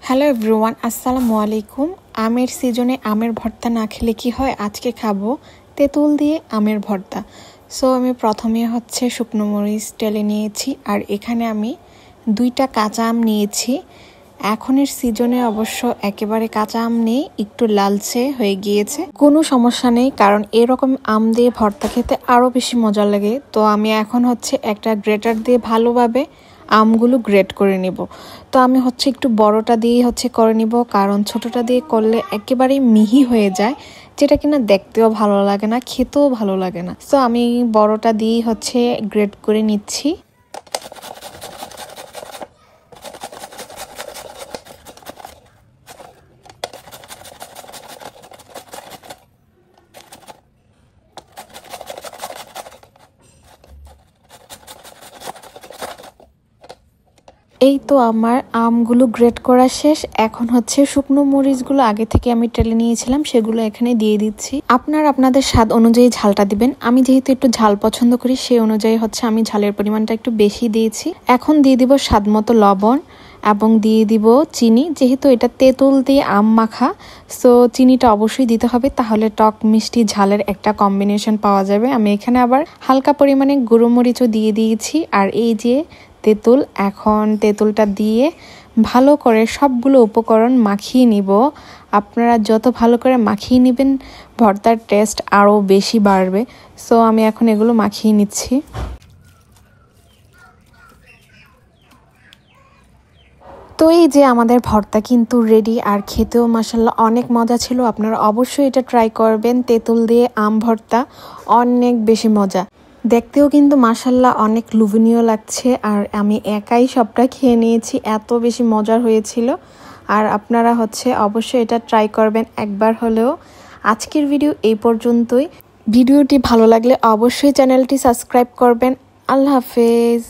Hello everyone, আসসালামু আলাইকুম। আমের সিজনে আমের ভর্তা না খেলে কি হয়? আজকে খাবো তেঁতুল দিয়ে আমের ভর্তা। সো আমি প্রথমে শুকনো মরিচ টেলে নিয়েছি, আর এখানে আমি 2টা কাঁচা আম নিয়েছি। এখনের সিজনে অবশ্য একেবারে কাঁচা আম নেই, একটু লালচে হয়ে গিয়েছে। কোনো সমস্যা নেই, কারণ এরকম আম দিয়ে ভর্তা খেতে আরও বেশি মজা লাগে। তো আমি এখন একটা গ্রেটার দিয়ে ভালোভাবে আমগুলো গ্রেট করে নিব। তো আমি একটু বড়টা দিয়েই করে নিব, কারণ ছোটটা দিয়ে করলে একেবারেই মিহি হয়ে যায়, যেটা কিনা দেখতেও ভালো লাগে না, খেতেও ভালো লাগে না। তো আমি বড়টা দিয়েই গ্রেট করে নিচ্ছি। এই তো আমার আমগুলো গ্রেট করা শেষ। এখন শুকনো মরিচগুলো আগে থেকে আমি টেলে নিয়েছিলাম, সেগুলো এখানে দিয়ে দিচ্ছি। আপনারা আপনাদের স্বাদ অনুযায়ী ঝালটা দিবেন। আমি যেহেতু একটু ঝাল পছন্দ করি, সেই অনুযায়ী আমি ঝালের পরিমাণটা একটু বেশি দিয়েছি। এখন দিয়ে দিব স্বাদ মতো লবণ এবং দিয়ে দিব চিনি। যেহেতু এটা তেঁতুল দিয়ে আম মাখা, সো চিনিটা অবশ্যই দিতে হবে, তাহলে টক মিষ্টি ঝালের একটা কম্বিনেশন পাওয়া যাবে। আমি এখানে আবার হালকা পরিমাণে গুঁড়ো মরিচও দিয়ে দিয়েছি। আর এই যে তেঁতুল, এখন তেঁতুলটা দিয়ে ভালো করে সবগুলো উপকরণ মাখিয়ে নিব। আপনারা যত ভালো করে মাখিয়ে নেবেন, ভর্তার টেস্ট আরও বেশি বাড়বে। সো আমি এখন এগুলো মাখিয়ে নিচ্ছি। তো এই যে আমাদের ভর্তা কিন্তু রেডি, আর খেতেও মাশাআল্লাহ অনেক মজা ছিল। আপনারা অবশ্যই এটা ট্রাই করবেন। তেঁতুল দিয়ে আম ভর্তা অনেক বেশি মজা, দেখতেও কিন্তু মাশাআল্লাহ অনেক লোভনীয় লাগছে। আর আমি একাই সবটা খেয়ে নিয়েছি, এত বেশি মজার হয়েছিল। আর আপনারা অবশ্যই এটা ট্রাই করবেন একবার হলেও। আজকের ভিডিও এই পর্যন্তই। ভিডিওটি ভালো লাগলে অবশ্যই চ্যানেলটি সাবস্ক্রাইব করবেন। আল্লাহ হাফেজ।